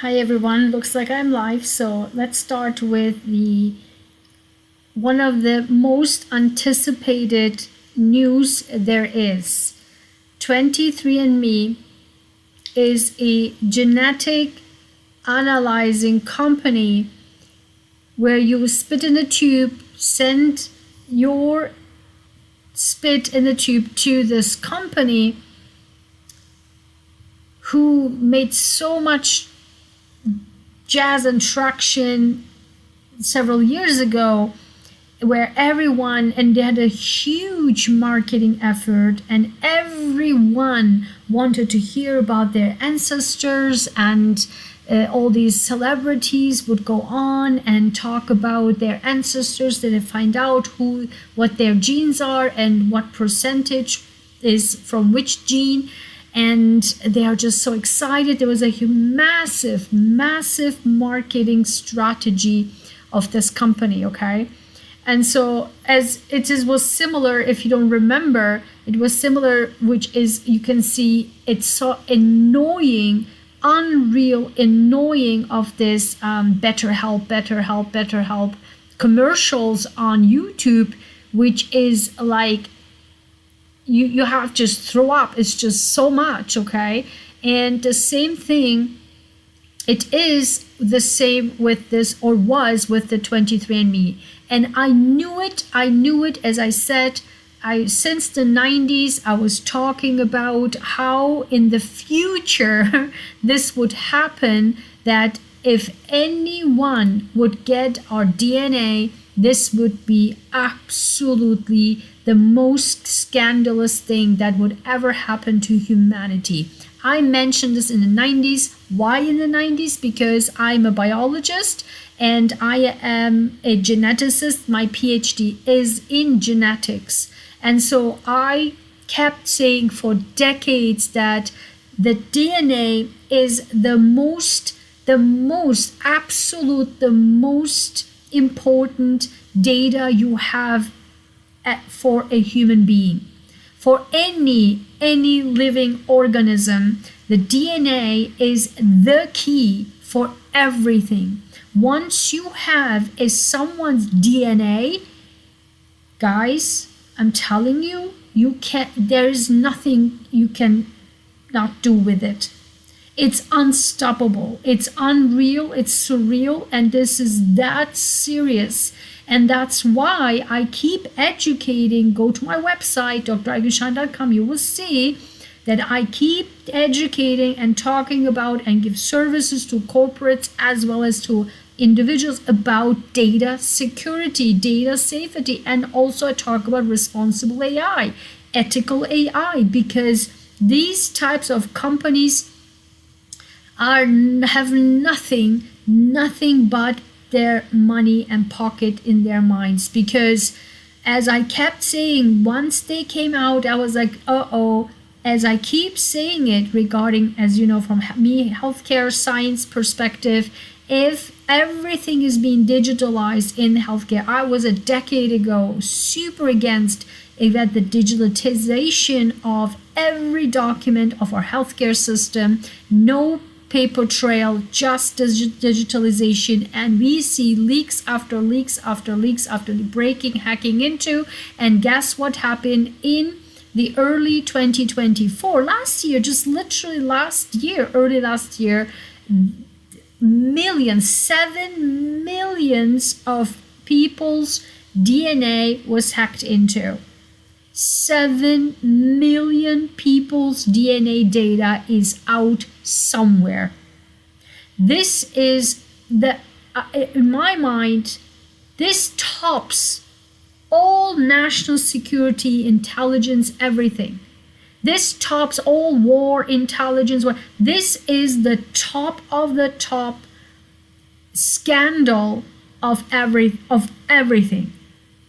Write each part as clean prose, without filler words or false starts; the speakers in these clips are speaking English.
Hi everyone, looks like I'm live, so let's start with the one of the most anticipated news there is. 23andMe is a genetic analyzing company where you spit in a tube, send your spit in the tube to this company who made so much jazz and traction several years ago, where everyone, and they had a huge marketing effort, and everyone wanted to hear about their ancestors, and all these celebrities would go on and talk about their ancestors, then they find out what their genes are and what percentage is from which gene, and they are just so excited. There was a massive marketing strategy of this company, okay? And so as it was similar, if you don't remember, it was similar, which is, you can see it's so annoying, unreal annoying of this better help commercials on YouTube, which is like you have just throw up. It's just so much, okay? And the same thing, it is the same with this, or was with the 23andMe. And I knew it, as I said, since the 90s, I was talking about how in the future this would happen, that if anyone would get our DNA, this would be absolutely the most scandalous thing that would ever happen to humanity. I mentioned this in the 90s. Why in the 90s? Because I'm a biologist and I am a geneticist. My PhD is in genetics. And so I kept saying for decades that the DNA is the most important data you have for a human being. For any living organism, the DNA is the key for everything. Once you have someone's DNA, guys, I'm telling you, there is nothing you can not do with it. It's unstoppable, it's unreal, it's surreal, and this is that serious. And that's why I keep educating. Go to my website, draiguensahin.com. You will see that I keep educating and talking about and give services to corporates as well as to individuals about data security, data safety, and also I talk about responsible AI, ethical AI, because these types of companies have nothing but their money and pocket in their minds. Because as I kept saying, once they came out, I was like, uh-oh. As I keep saying it regarding, as you know, from me, healthcare science perspective, if everything is being digitalized in healthcare, I was a decade ago super against that the digitalization of every document of our healthcare system, no paper trail, just digitalization, and we see leaks after leaks after leaks after breaking, hacking into, and guess what happened in the early 2024, last year, just literally early last year, 7 millions of people's DNA was hacked into. 7 million people's DNA data is out somewhere. This is in my mind, this tops all national security, intelligence, everything. This tops all war intelligence. This is the top of the top scandal of everything.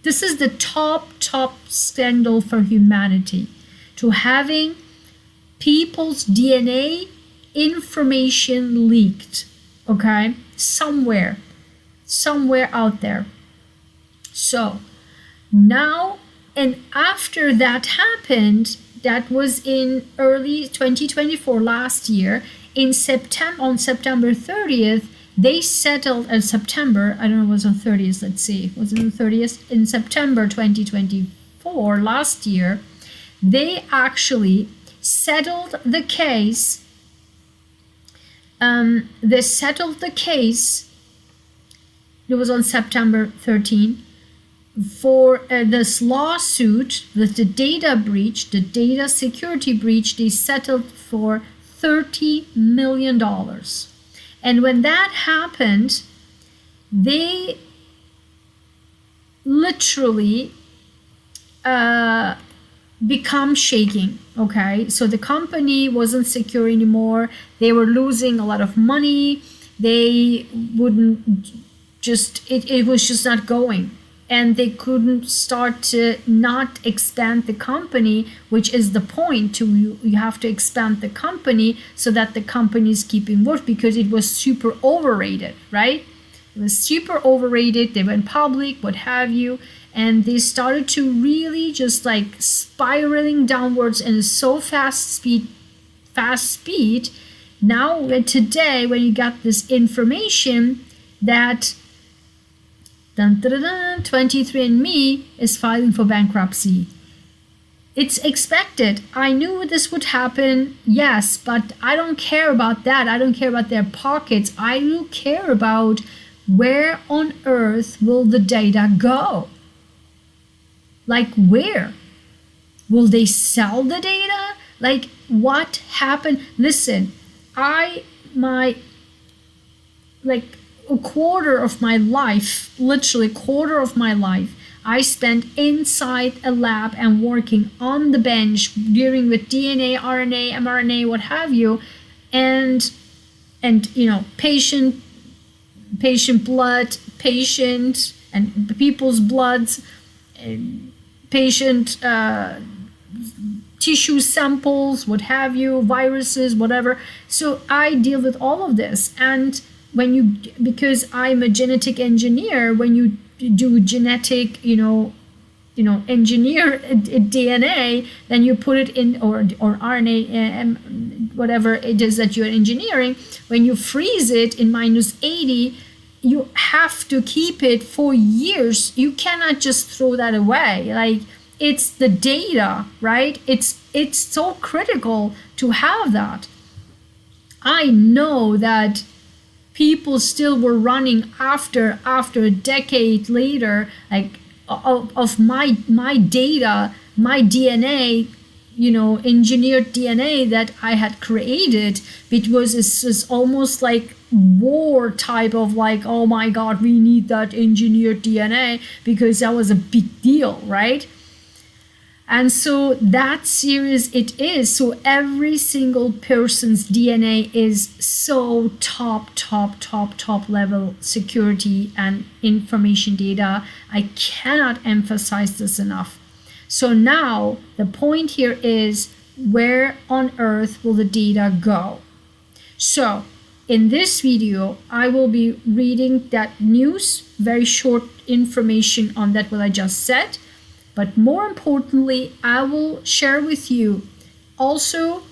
This is the top scandal for humanity, to having people's DNA information leaked, okay, somewhere out there. So now, and after that happened, that was in early 2024, last year, on September 30th, they settled in September. I don't know, it was on 30th. Let's see. Was it on 30th? In September 2024, last year, they actually settled the case. They settled the case. It was on September 13th for this lawsuit with the data breach, the data security breach. They settled for $30 million. And when that happened, they literally become shaking. Okay, so the company wasn't secure anymore. They were losing a lot of money. They wouldn't just, it was just not going. And they couldn't start to not expand the company, which is the point. To you have to expand the company so that the company is keeping work, because it was super overrated, right? It was super overrated. They went public, what have you, and they started to really just like spiraling downwards in so fast speed. Now today, when you got this information that 23andMe is filing for bankruptcy. It's expected. I knew this would happen, yes, but I don't care about that. I don't care about their pockets. I will care about where on earth will the data go? Like where? Will they sell the data? Like what happened? Listen, a quarter of my life, literally quarter of my life, I spent inside a lab and working on the bench, dealing with DNA, RNA, mRNA, what have you, and patient blood, patient and people's bloods, patient tissue samples, what have you, viruses, whatever. So I deal with all of this. And because I'm a genetic engineer, when you do genetic, engineer DNA, then you put it in, or RNA, whatever it is that you're engineering, when you freeze it in -80, you have to keep it for years. You cannot just throw that away. Like, it's the data, right? It's so critical to have that. I know that people still were running after a decade later, like of my data, my DNA, engineered DNA that I had created. It was it's almost like war type of like, oh my God, we need that engineered DNA, because that was a big deal, right? And so that serious it is. So every single person's DNA is so top level security and information data. I cannot emphasize this enough. So now the point here is, where on earth will the data go? So in this video, I will be reading that news, very short information on that what I just said. But more importantly, I will share with you also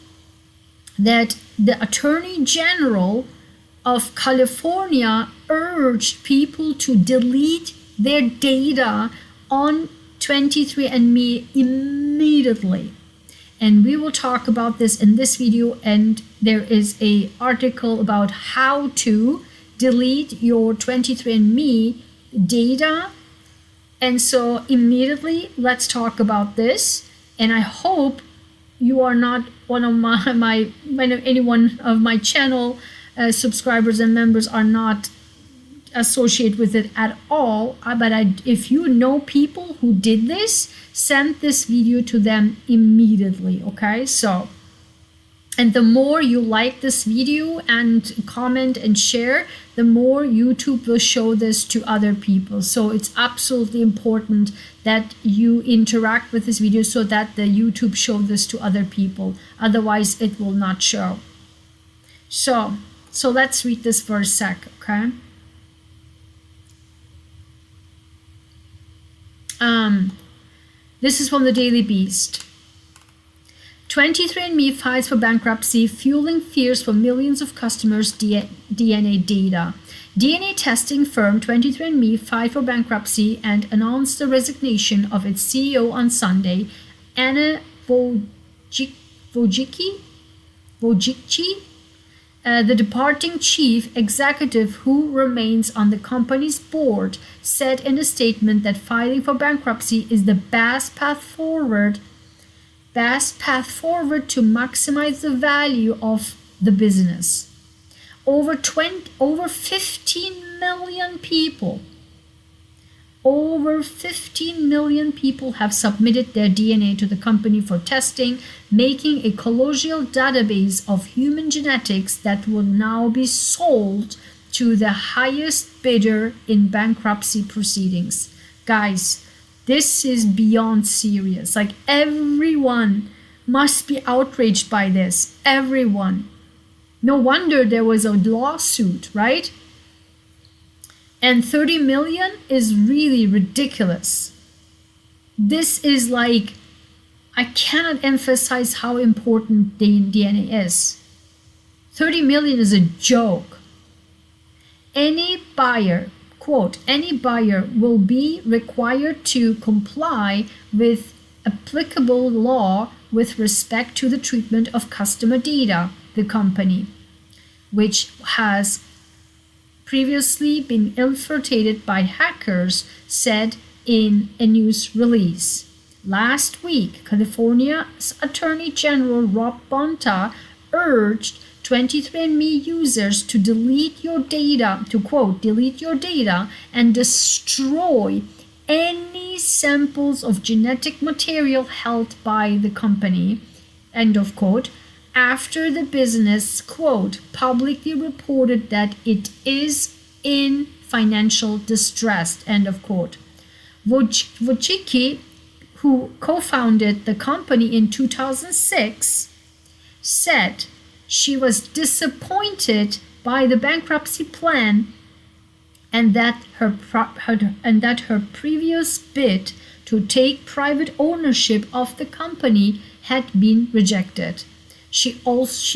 that the Attorney General of California urged people to delete their data on 23andMe immediately. And we will talk about this in this video, and there is an article about how to delete your 23andMe data. And so immediately, let's talk about this. And I hope you are not one of any one of my channel subscribers and members are not associated with it at all. But if you know people who did this, send this video to them immediately. Okay, so. And the more you like this video and comment and share, the more YouTube will show this to other people. So it's absolutely important that you interact with this video so that the YouTube show this to other people. Otherwise, it will not show. So let's read this for a sec, okay? This is from the Daily Beast. 23andMe files for bankruptcy, fueling fears for millions of customers' DNA data. DNA testing firm 23andMe filed for bankruptcy and announced the resignation of its CEO on Sunday. Anna Wojcicki, the departing chief executive who remains on the company's board, said in a statement that filing for bankruptcy is the best path forward to maximize the value of the business. Over 15 million people have submitted their DNA to the company for testing, making a collegial database of human genetics that will now be sold to the highest bidder in bankruptcy proceedings. Guys, this is beyond serious. Like, everyone must be outraged by this. Everyone. No wonder there was a lawsuit, right? And 30 million is really ridiculous. This is like, I cannot emphasize how important DNA is. 30 million is a joke. Any buyer, quote, any buyer will be required to comply with applicable law with respect to the treatment of customer data, the company, which has previously been infiltrated by hackers, said in a news release. Last week, California's Attorney General Rob Bonta urged 23andMe users to delete your data, to quote, delete your data and destroy any samples of genetic material held by the company, end of quote, after the business, quote, publicly reported that it is in financial distress, end of quote. Wojcicki, who co-founded the company in 2006, said she was disappointed by the bankruptcy plan and that her previous bid to take private ownership of the company had been rejected. She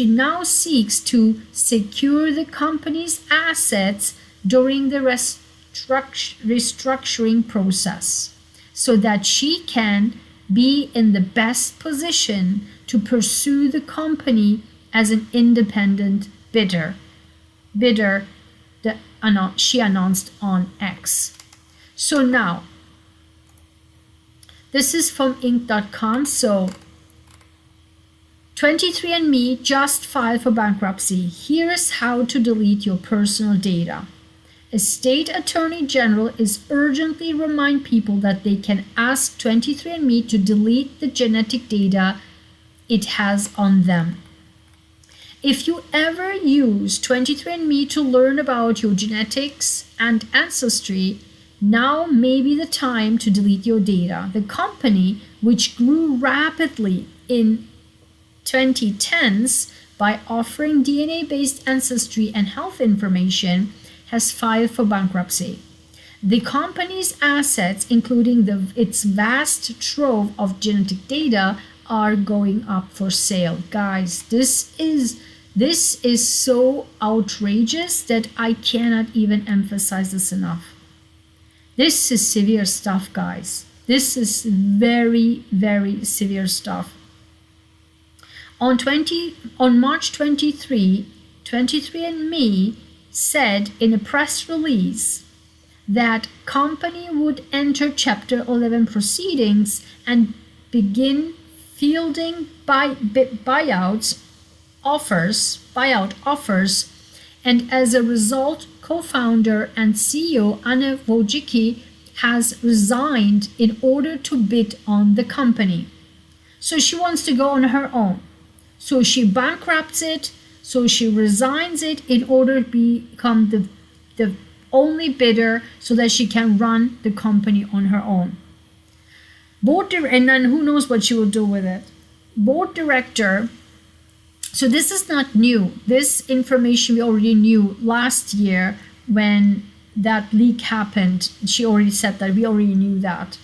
now seeks to secure the company's assets during the restructuring process so that she can be in the best position to pursue the company as an independent bidder. She announced on X. So now, this is from Inc.com. So 23andMe just filed for bankruptcy. Here's how to delete your personal data. A state attorney general is urgently remind people that they can ask 23andMe to delete the genetic data it has on them. If you ever use 23andMe to learn about your genetics and ancestry, now may be the time to delete your data. The company, which grew rapidly in 2010s by offering DNA-based ancestry and health information, has filed for bankruptcy. The company's assets, including its vast trove of genetic data, are going up for sale. Guys, this is so outrageous that I cannot even emphasize this enough. This is severe stuff, guys. This is very, very severe stuff. On March 23, 23andMe said in a press release that company would enter Chapter 11 proceedings and begin fielding buyout offers, and as a result, co-founder and CEO Anna Wojcicki has resigned in order to bid on the company. So she wants to go on her own. So she bankrupts it, so she resigns it in order to become the only bidder so that she can run the company on her own. And then who knows what she will do with it. Board director, so this is not new. This information we already knew last year when that leak happened. She already said that, we already knew that.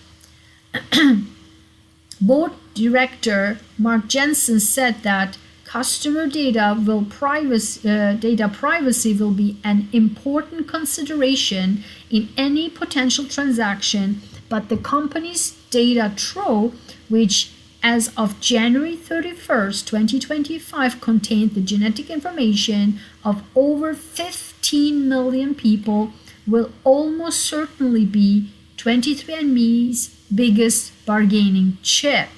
Board director Mark Jensen said that customer data privacy will be an important consideration in any potential transaction, but the company's data trove, which as of January 31st, 2025, contained the genetic information of over 15 million people, will almost certainly be 23andMe's biggest bargaining chip.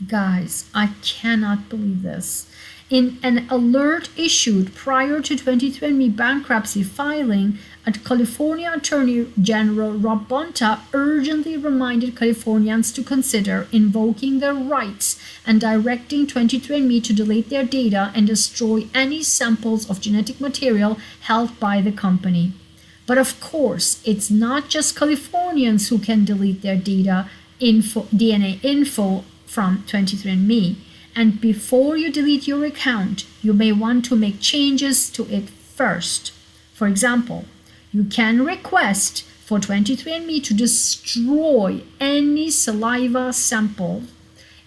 Guys, I cannot believe this. In an alert issued prior to 23andMe bankruptcy filing, a California Attorney General Rob Bonta urgently reminded Californians to consider invoking their rights and directing 23andMe to delete their data and destroy any samples of genetic material held by the company. But of course, it's not just Californians who can delete their DNA info from 23andMe. And before you delete your account, you may want to make changes to it first. For example, you can request for 23andMe to destroy any saliva samples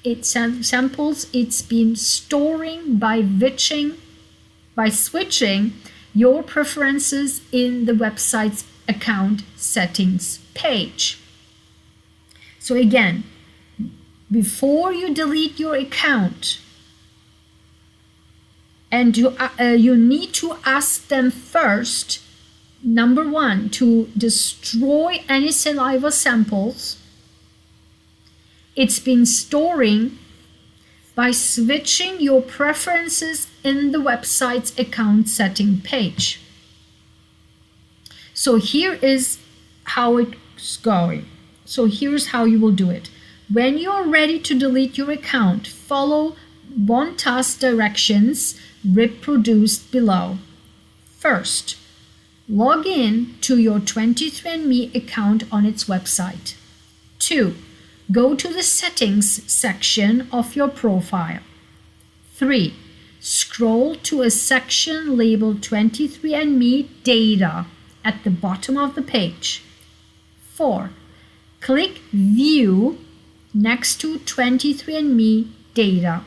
it's been storing by switching your preferences in the website's account settings page. So again, before you delete your account, and you need to ask them first, number one, to destroy any saliva samples it's been storing by switching your preferences in the website's account setting page. So here is how it's going. So here's how you will do it. When you're ready to delete your account, follow Bonta's directions reproduced below. First, log in to your 23andMe account on its website. 2. Go to the settings section of your profile. 3. Scroll to a section labeled 23andMe Data at the bottom of the page. 4. Click View next to 23andMe Data.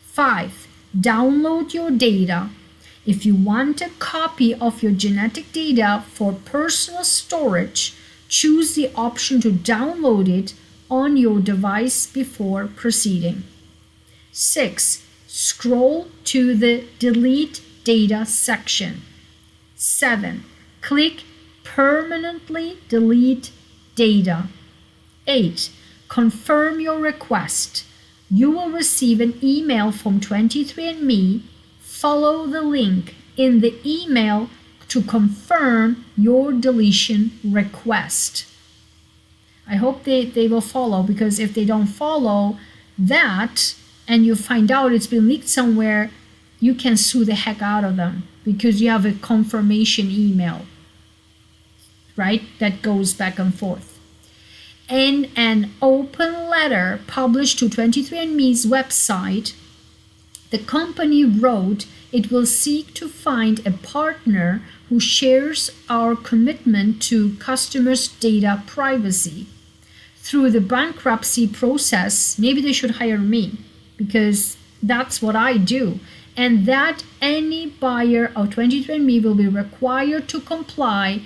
5. Download your data. If you want a copy of your genetic data for personal storage, choose the option to download it on your device before proceeding. 6. Scroll to the Delete Data section. 7. Click Permanently Delete Data. 8. Confirm your request. You will receive an email from 23andMe. Follow the link in the email to confirm your deletion request. I hope they will follow, because if they don't follow that and you find out it's been leaked somewhere, you can sue the heck out of them because you have a confirmation email, right? That goes back and forth. In an open letter published to 23andMe's website, the company wrote it will seek to find a partner who shares our commitment to customers' data privacy. Through the bankruptcy process, maybe they should hire me because that's what I do, and that any buyer of 23andMe will be required to comply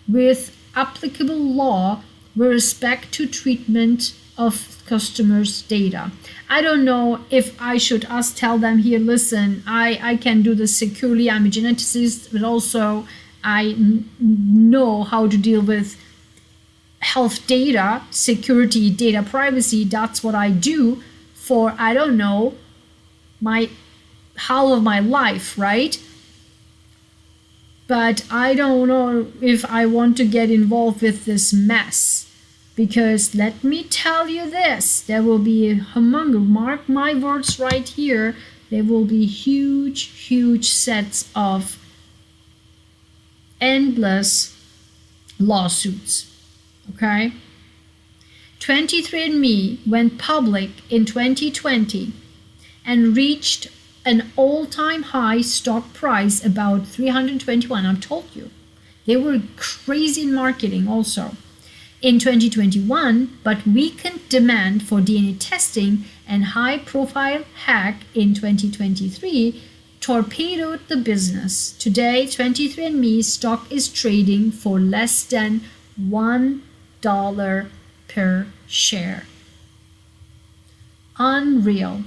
with applicable law with respect to treatment of customers' data. I don't know if I should tell them here, listen, I can do this securely, I'm a geneticist, but also I know how to deal with health data, security, data privacy. That's what I do for, I don't know, my whole of my life, right? But I don't know if I want to get involved with this mess, because let me tell you this, there will be a humongous, mark my words right here, there will be huge sets of endless lawsuits. Okay? 23andMe went public in 2020 and reached an all-time high stock price, about 321. I've told you. They were crazy in marketing also. in 2021, but weakened demand for DNA testing and high-profile hack in 2023 torpedoed the business. Today, 23andMe stock is trading for less than $1 per share. Unreal.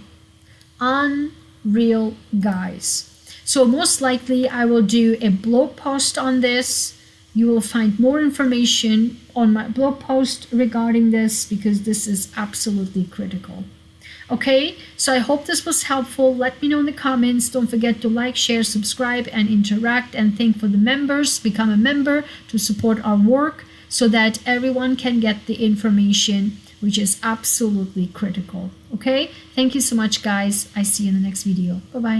Unreal, guys. So most likely I will do a blog post on this. You will find more information on my blog post regarding this because this is absolutely critical. Okay, so I hope this was helpful. Let me know in the comments. Don't forget to like, share, subscribe, and interact. And thank for the members. Become a member to support our work so that everyone can get the information, which is absolutely critical. Okay, thank you so much, guys. I see you in the next video. Bye-bye.